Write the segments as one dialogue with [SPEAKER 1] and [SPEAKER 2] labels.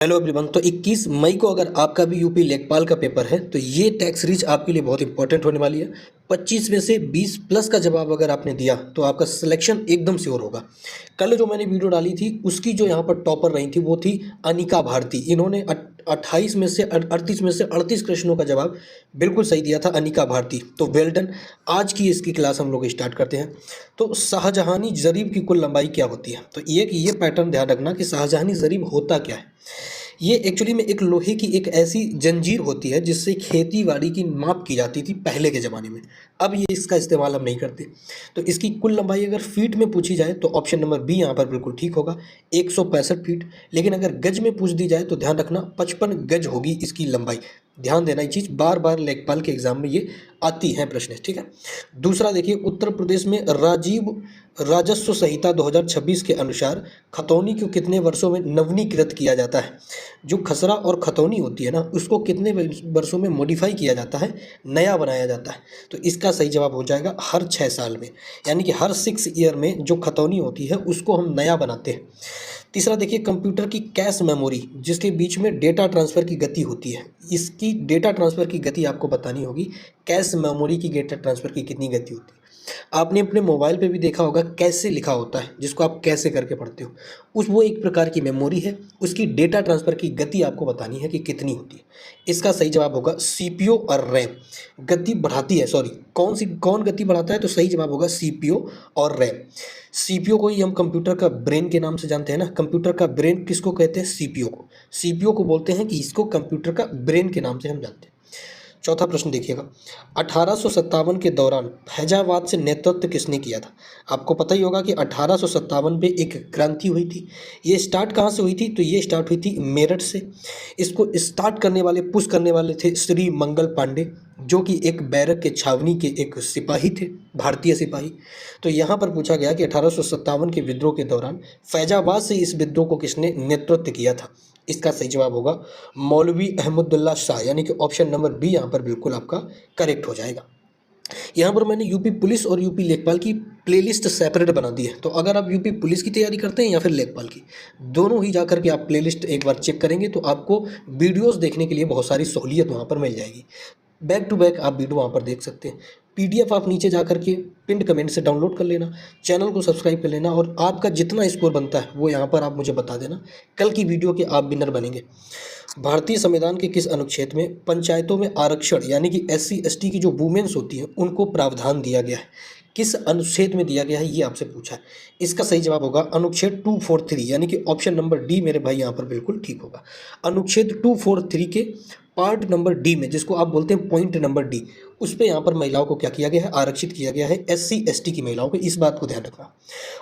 [SPEAKER 1] Hello everyone. तो 21 मई को अगर आपका भी यूपी लेखपाल का पेपर है तो ये टैक्स सीरीज आपके लिए बहुत इंपॉर्टेंट होने वाली है। 25 में से 20 प्लस का जवाब अगर आपने दिया तो आपका सिलेक्शन एकदम श्योर होगा। कल जो मैंने वीडियो डाली थी उसकी जो यहाँ पर टॉपर रही थी वो थी अनिका भारती। इन्होंने 28 में से 38 में से 38 प्रश्नों का जवाब बिल्कुल सही दिया था अनिका भारती। तो वेल डन। आज की इसकी क्लास हम लोग स्टार्ट करते हैं। तो शाहजहानी जरीब की कुल लंबाई क्या होती है? तो ये पैटर्न ध्यान रखना कि शाहजहानी जरीब होता क्या है। ये एक्चुअली में एक लोहे की एक ऐसी जंजीर होती है जिससे खेती बाड़ी की माप की जाती थी पहले के ज़माने में। अब ये इसका इस्तेमाल हम नहीं करते। तो इसकी कुल लंबाई अगर फीट में पूछी जाए तो ऑप्शन नंबर बी यहाँ पर बिल्कुल ठीक होगा, 165 फीट। लेकिन अगर गज में पूछ दी जाए तो ध्यान रखना 55 गज होगी इसकी लंबाई। ध्यान देना ये चीज़, बार बार लेखपाल के एग्जाम में ये आती है प्रश्न, ठीक है। दूसरा देखिए, उत्तर प्रदेश में राजीव राजस्व संहिता 2026 के अनुसार खतौनी को कितने वर्षों में नवीनीकृत किया जाता है? जो खसरा और खतौनी होती है ना, उसको कितने वर्षों में मॉडिफाई किया जाता है, नया बनाया जाता है? तो इसका सही जवाब हो जाएगा हर 6 साल में, यानी कि हर 6 ईयर में जो खतौनी होती है उसको हम नया बनाते हैं। तीसरा देखिए, कंप्यूटर की कैश मेमोरी जिसके बीच में डेटा ट्रांसफ़र की गति होती है, इसकी डेटा ट्रांसफ़र की गति आपको बतानी होगी। कैश मेमोरी की डेटा ट्रांसफ़र की कितनी गति होती है? आपने अपने मोबाइल पे भी देखा होगा कैसे लिखा होता है, जिसको आप कैसे करके पढ़ते हो। वो एक प्रकार की मेमोरी है, उसकी डेटा ट्रांसफ़र की गति आपको बतानी है कि कितनी होती है। इसका सही जवाब होगा सीपीयू और रैम। गति बढ़ाती है, सॉरी, कौन गति बढ़ाता है? तो सही जवाब होगा सीपीयू और रैम। सीपीयू को ही हम कंप्यूटर का ब्रेन के नाम से जानते हैं ना। कंप्यूटर का ब्रेन किसको कहते हैं? सीपीयू को। सीपीयू को बोलते हैं कि इसको कंप्यूटर का ब्रेन के नाम से हम जानते हैं। चौथा प्रश्न देखिएगा, 1857 के दौरान फैजाबाद से नेतृत्व किसने किया था? आपको पता ही होगा कि 1857 में एक क्रांति हुई थी। ये स्टार्ट कहाँ से हुई थी? तो ये स्टार्ट हुई थी मेरठ से। इसको स्टार्ट करने वाले, पुश करने वाले थे श्री मंगल पांडे, जो कि एक बैरक के छावनी के एक सिपाही थे, भारतीय सिपाही। तो यहाँ पर पूछा गया कि 1857 के विद्रोह के दौरान फैजाबाद से इस विद्रोह को किसने नेतृत्व किया था? इसका सही जवाब होगा मौलवी अहमदुल्ला शाह, यानी कि ऑप्शन नंबर बी यहाँ पर बिल्कुल आपका करेक्ट हो जाएगा। यहाँ पर मैंने यूपी पुलिस और यूपी लेखपाल की प्लेलिस्ट सेपरेट बना दी है। तो अगर आप यूपी पुलिस की तैयारी करते हैं या फिर लेखपाल की, दोनों ही जाकर के आप प्लेलिस्ट एक बार चेक करेंगे तो आपको वीडियोस देखने के लिए बहुत सारी सहूलियत वहाँ पर मिल जाएगी। बैक टू बैक आप वीडियो वहाँ पर देख सकते हैं। पीडीएफ आप नीचे जा कर के पिंड कमेंट से डाउनलोड कर लेना, चैनल को सब्सक्राइब कर लेना और आपका जितना स्कोर बनता है वो यहाँ पर आप मुझे बता देना। कल की वीडियो के आप विनर बनेंगे। भारतीय संविधान के किस अनुच्छेद में पंचायतों में आरक्षण, यानी कि एससी एसटी की जो वुमेन्स होती हैं उनको प्रावधान दिया गया है? किस अनुच्छेद में दिया गया है ये आपसे पूछा है। इसका सही जवाब होगा अनुच्छेद 243, यानी कि ऑप्शन नंबर डी मेरे भाई यहाँ पर बिल्कुल ठीक होगा। अनुच्छेद 243 के पार्ट नंबर डी में, जिसको आप बोलते हैं पॉइंट नंबर डी, उस पर यहाँ पर महिलाओं को क्या किया गया है? आरक्षित किया गया है, एससी एसटी की महिलाओं को। इस बात को ध्यान रखना।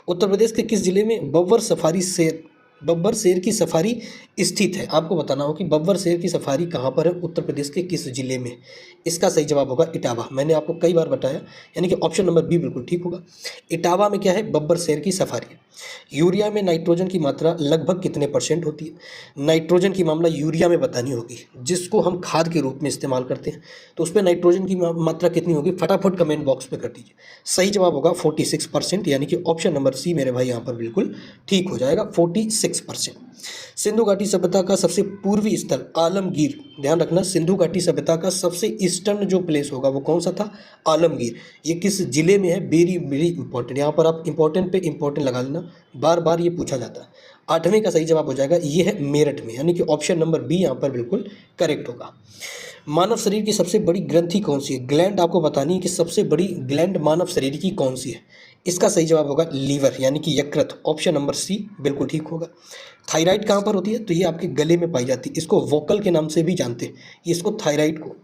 [SPEAKER 1] उत्तर प्रदेश के किस जिले में बब्बर शेर की सफारी स्थित है? आपको बताना हो कि बब्बर शेर की सफारी कहाँ पर है, उत्तर प्रदेश के किस जिले में? इसका सही जवाब होगा इटावा। मैंने आपको कई बार बताया, यानी कि ऑप्शन नंबर बी बिल्कुल ठीक होगा। इटावा में क्या है? बब्बर शेर की सफारी है। यूरिया में नाइट्रोजन की मात्रा लगभग कितने % होती है? नाइट्रोजन की मामला यूरिया में बतानी होगी, जिसको हम खाद के रूप में इस्तेमाल करते हैं। तो उस पर नाइट्रोजन की मात्रा कितनी होगी? फटाफट कमेंट बॉक्स में कर दीजिए। सही जवाब होगा 46%, यानी कि ऑप्शन नंबर सी मेरे भाई यहाँ पर बिल्कुल ठीक हो जाएगा, 46%। सिंधु घाटी सभ्यता का सबसे पूर्वी स्थल आलमगीर। ध्यान रखना, सिंधु घाटी सभ्यता का सबसे ईस्टर्न जो प्लेस होगा वो कौन सा था? आलमगीर। ये किस जिले में है? Very very important. यहाँ पर आप इंपॉर्टेंट पे इंपॉर्टेंट लगा लेना, बार बार ये पूछा जाता है। 8वें का सही जवाब हो जाएगा, ये है मेरठ में, यानी कि ऑप्शन नंबर बी यहाँ पर बिल्कुल करेक्ट होगा। मानव शरीर की सबसे बड़ी ग्रंथि कौन सी है? ग्लैंड आपको बतानी है कि सबसे बड़ी ग्लैंड मानव शरीर की कौन सी है। इसका सही जवाब होगा लीवर, यानी कि यकृत। ऑप्शन नंबर सी बिल्कुल ठीक होगा। थायराइड कहाँ पर होती है? तो ये आपके गले में पाई जाती है। इसको वोकल के नाम से भी जानते हैं। इसको थायराइड को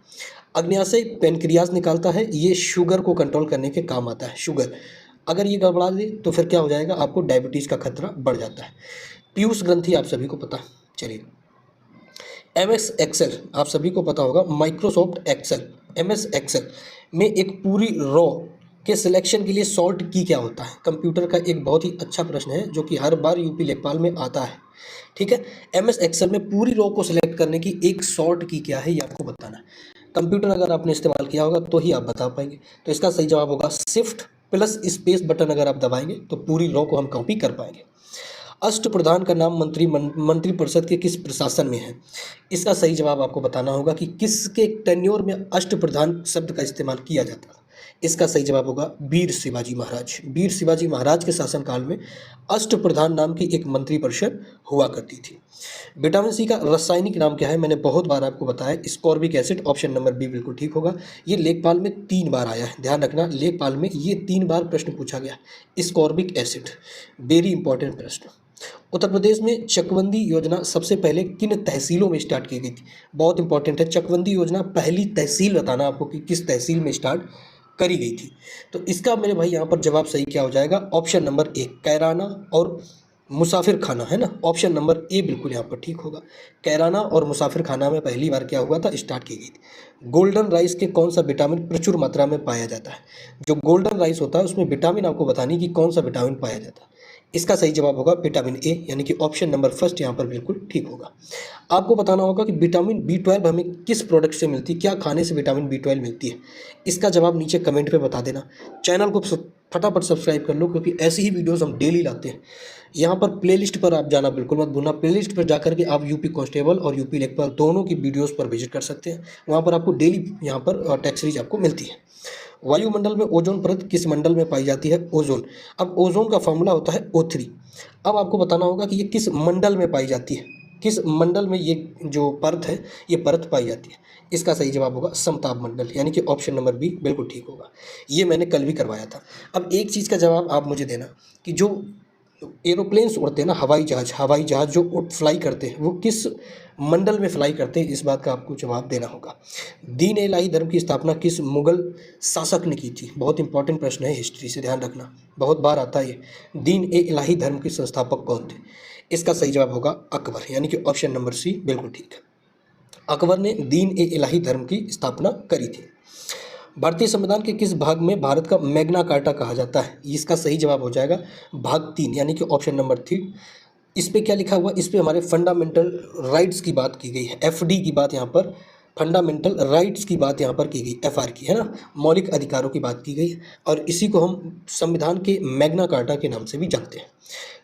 [SPEAKER 1] अग्न्याशय पेनक्रियाज निकालता है, ये शुगर को कंट्रोल करने के काम आता है। शुगर अगर ये गड़बड़ा दे तो फिर क्या हो जाएगा? आपको डायबिटीज़ का खतरा बढ़ जाता है। पीयूष ग्रंथि आप सभी को पता। चलिए, MS एक्सेल आप सभी को पता होगा, माइक्रोसॉफ्ट एक्सेल, MS एक्सेल में एक पूरी रॉ के सिलेक्शन के लिए सॉर्ट की क्या होता है? कंप्यूटर का एक बहुत ही अच्छा प्रश्न है जो कि हर बार यूपी लेखपाल में आता है, ठीक है। MS एक्सेल में पूरी रॉ को सिलेक्ट करने की एक सॉर्ट की क्या है ये आपको बताना है। कंप्यूटर अगर आपने इस्तेमाल किया होगा तो ही आप बता पाएंगे। तो इसका सही जवाब होगा शिफ्ट प्लस स्पेस बटन अगर आप दबाएंगे तो पूरी रॉ को हम कॉपी कर पाएंगे। अष्टप्रधान का नाम मंत्रिपरिषद के किस प्रशासन में है? इसका सही जवाब आपको बताना होगा कि किसके टेन्योर में अष्टप्रधान शब्द का इस्तेमाल किया जाता है। इसका सही जवाब होगा वीर शिवाजी महाराज। वीर शिवाजी महाराज के शासनकाल में अष्टप्रधान नाम की एक मंत्रिपरिषद हुआ करती थी। विटामिन सी का रासायनिक नाम क्या है? मैंने बहुत बार आपको बताया, ascorbic acid. Option number B बिल्कुल ठीक होगा। ये लेखपाल में 3 बार आया है, ध्यान रखना, लेखपाल में ये 3 बार प्रश्न पूछा गया। स्कॉर्बिक एसिड, वेरी इंपॉर्टेंट प्रश्न। उत्तर प्रदेश में चकबंदी योजना सबसे पहले किन तहसीलों में स्टार्ट की गई थी? बहुत इंपॉर्टेंट है, चकबंदी योजना पहली तहसील बताना आपको कि किस तहसील में स्टार्ट करी गई थी। तो इसका मेरे भाई यहाँ पर जवाब सही क्या हो जाएगा? ऑप्शन नंबर ए, कैराना और मुसाफिर खाना, है ना। ऑप्शन नंबर ए बिल्कुल यहाँ पर ठीक होगा। कैराना और मुसाफिर खाना में पहली बार क्या हुआ था? स्टार्ट की गई थी। गोल्डन राइस के कौन सा विटामिन प्रचुर मात्रा में पाया जाता है? जो गोल्डन राइस होता है उसमें विटामिन आपको बतानी कि कौन सा विटामिन पाया जाता है। इसका सही जवाब होगा विटामिन ए, यानी कि ऑप्शन नंबर फर्स्ट यहाँ पर बिल्कुल ठीक होगा। आपको बताना होगा कि विटामिन B12 हमें किस प्रोडक्ट से मिलती है, क्या खाने से विटामिन B12 मिलती है? इसका जवाब नीचे कमेंट पे बता देना। चैनल को फटाफट सब्सक्राइब कर लो, क्योंकि ऐसी ही वीडियोस हम डेली लाते हैं। यहाँ पर प्लेलिस्ट पर आप जाना बिल्कुल मत भूलना। प्लेलिस्ट पर जाकर के आप यूपी कांस्टेबल और यूपी लेखपाल दोनों की वीडियोस पर विजिट कर सकते हैं। वहाँ पर आपको डेली यहाँ पर टेस्ट सीरीज आपको मिलती है। वायुमंडल में ओजोन परत किस मंडल में पाई जाती है? ओजोन। अब ओजोन का फॉर्मूला होता है O3। अब आपको बताना होगा कि ये किस मंडल में पाई जाती है, किस मंडल में ये जो परत है ये परत पाई जाती है। इसका सही जवाब होगा समताप मंडल, यानी कि ऑप्शन नंबर बी बिल्कुल ठीक होगा। ये मैंने कल भी करवाया था। अब एक चीज़ का जवाब आप मुझे देना कि जो एरोप्लेन्स उड़ते हैं ना, हवाई जहाज़ जो फ्लाई करते हैं, वो किस मंडल में फ्लाई करते हैं? इस बात का आपको जवाब देना होगा। दीन ए इलाही धर्म की स्थापना किस मुगल शासक ने की थी? बहुत इंपॉर्टेंट प्रश्न है, हिस्ट्री से ध्यान रखना, बहुत बार आता है ये। दीन ए इलाही धर्म के संस्थापक कौन थे? इसका सही जवाब होगा अकबर, यानी कि ऑप्शन नंबर सी बिल्कुल ठीक है। अकबर ने दीन ए इलाही धर्म की स्थापना करी थी। भारतीय संविधान के किस भाग में भारत का मैग्ना कार्टा कहा जाता है? इसका सही जवाब हो जाएगा भाग 3, यानी कि ऑप्शन नंबर 3। इस पे क्या लिखा हुआ? इस पे हमारे फंडामेंटल राइट्स की बात की गई है, FD की बात यहाँ पर, फंडामेंटल राइट्स की बात यहाँ पर की गई, FR की, है ना, मौलिक अधिकारों की बात की गई है। और इसी को हम संविधान के मैग्ना कार्टा के नाम से भी जानते हैं।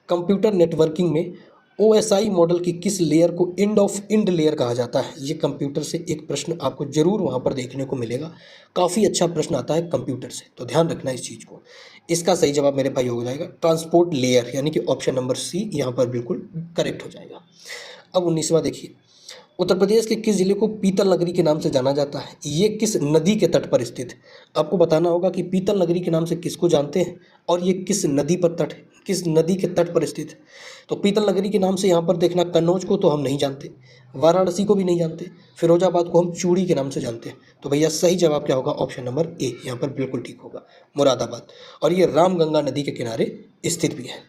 [SPEAKER 1] कंप्यूटर नेटवर्किंग में OSI मॉडल की किस लेयर को एंड ऑफ इंड लेयर कहा जाता है? ये कंप्यूटर से एक प्रश्न आपको जरूर वहाँ पर देखने को मिलेगा। काफ़ी अच्छा प्रश्न आता है कंप्यूटर से, तो ध्यान रखना इस चीज़ को। इसका सही जवाब मेरे भाई हो जाएगा ट्रांसपोर्ट लेयर, यानी कि ऑप्शन नंबर सी यहाँ पर बिल्कुल करेक्ट हो जाएगा। अब 19वां देखिए, उत्तर प्रदेश के किस जिले को पीतल नगरी के नाम से जाना जाता है? ये किस नदी के तट पर स्थित है? आपको बताना होगा कि पीतल नगरी के नाम से किसको जानते हैं और ये किस नदी पर तट, किस नदी के तट पर स्थित है। तो पीतल नगरी के नाम से यहाँ पर देखना, कन्नौज को तो हम नहीं जानते, वाराणसी को भी नहीं जानते, फिरोजाबाद को हम चूड़ी के नाम से जानते हैं। तो भैया सही जवाब क्या होगा? ऑप्शन नंबर ए यहाँ पर बिल्कुल ठीक होगा, मुरादाबाद। और ये रामगंगा नदी के किनारे स्थित भी है।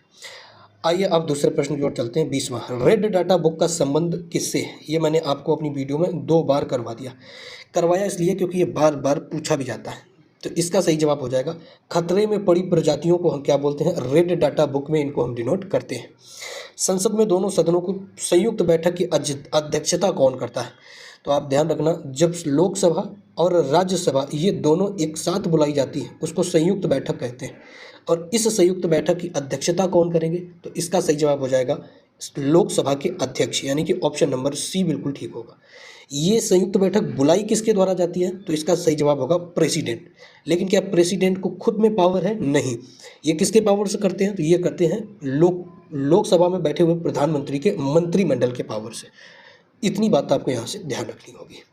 [SPEAKER 1] आइए अब दूसरे प्रश्न की ओर चलते हैं, 20वां। रेड डाटा बुक का संबंध किससे है? ये मैंने आपको अपनी वीडियो में 2 बार करवाया इसलिए क्योंकि ये बार बार पूछा भी जाता है। तो इसका सही जवाब हो जाएगा खतरे में पड़ी प्रजातियों को हम क्या बोलते हैं? रेड डाटा बुक में इनको हम डिनोट करते हैं। संसद में दोनों सदनों को संयुक्त बैठक की अध्यक्षता कौन करता है? तो आप ध्यान रखना, जब लोकसभा और राज्यसभा ये दोनों एक साथ बुलाई जाती है उसको संयुक्त बैठक कहते हैं। और इस संयुक्त बैठक की अध्यक्षता कौन करेंगे? तो इसका सही जवाब हो जाएगा लोकसभा के अध्यक्ष, यानी कि ऑप्शन नंबर सी बिल्कुल ठीक होगा। ये संयुक्त बैठक बुलाई किसके द्वारा जाती है? तो इसका सही जवाब होगा प्रेसिडेंट। लेकिन क्या प्रेसिडेंट को खुद में पावर है? नहीं। ये किसके पावर से करते हैं? तो ये करते हैं लोकसभा में बैठे हुए प्रधानमंत्री के मंत्रिमंडल के पावर से। इतनी बात आपको यहाँ से ध्यान रखनी होगी।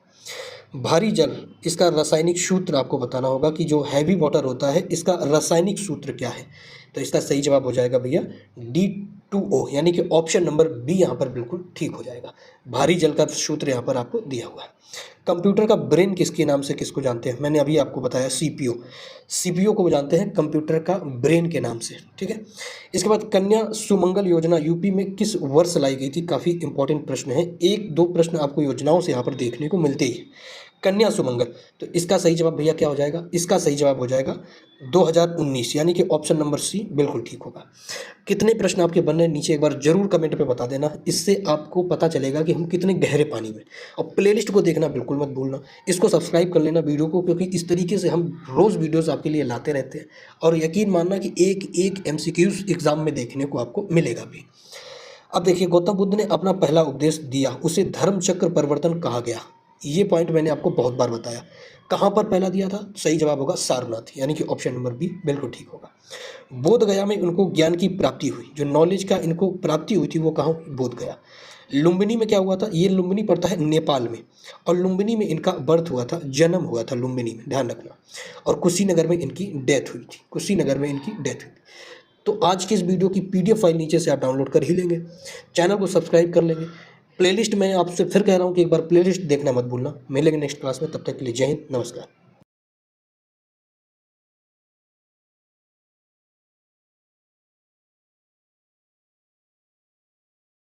[SPEAKER 1] भारी जल, इसका रासायनिक सूत्र आपको बताना होगा कि जो हैवी वाटर होता है इसका रासायनिक सूत्र क्या है? तो इसका सही जवाब हो जाएगा भैया D2O, यानी कि ऑप्शन नंबर बी यहाँ पर बिल्कुल ठीक हो जाएगा। भारी जल का सूत्र यहाँ पर आपको दिया हुआ है। कंप्यूटर का ब्रेन किसके नाम से किसको जानते हैं? मैंने अभी आपको बताया CPU को जानते हैं कंप्यूटर का ब्रेन के नाम से, ठीक है। इसके बाद कन्या सुमंगल योजना यूपी में किस वर्ष लाई गई थी? काफ़ी इंपॉर्टेंट प्रश्न है, 1-2 प्रश्न आपको योजनाओं से यहाँ पर देखने को मिलते ही। कन्या सुमंगल, तो इसका सही जवाब भैया क्या हो जाएगा? इसका सही जवाब हो जाएगा 2019, यानी कि ऑप्शन नंबर सी बिल्कुल ठीक होगा। कितने प्रश्न आपके बन रहे हैं नीचे एक बार जरूर कमेंट पे बता देना, इससे आपको पता चलेगा कि हम कितने गहरे पानी में। और प्लेलिस्ट को देखना बिल्कुल मत भूलना, इसको सब्सक्राइब कर लेना वीडियो को, क्योंकि इस तरीके से हम रोज़ वीडियोज़ आपके लिए लाते रहते हैं। और यकीन मानना कि एक MCQs एग्ज़ाम में देखने को आपको मिलेगा भी। अब देखिए गौतम बुद्ध ने अपना पहला उपदेश दिया, उसे धर्म चक्र परिवर्तन कहा गया। ये पॉइंट मैंने आपको बहुत बार बताया। कहाँ पर पहला दिया था? सही जवाब होगा सारनाथ, यानी कि ऑप्शन नंबर बी बिल्कुल ठीक होगा। बोध गया में उनको ज्ञान की प्राप्ति हुई, जो नॉलेज का इनको प्राप्ति हुई थी वो कहाँ? बोध गया। लुम्बिनी में क्या हुआ था? ये लुम्बिनी पड़ता है नेपाल में, और लुम्बिनी में इनका बर्थ हुआ था, जन्म हुआ था लुम्बिनी में, ध्यान रखना। और कुशीनगर में इनकी डेथ हुई थी, कुशीनगर में इनकी डेथ हुई थी। तो आज की इस वीडियो की पीडीएफ फाइल नीचे से आप डाउनलोड कर ही लेंगे, चैनल को सब्सक्राइब कर लेंगे। प्लेलिस्ट मैं आपसे फिर कह रहा हूँ कि एक बार प्लेलिस्ट देखना मत भूलना। मिलेंगे नेक्स्ट क्लास में, तब तक के लिए जय हिंद, नमस्कार।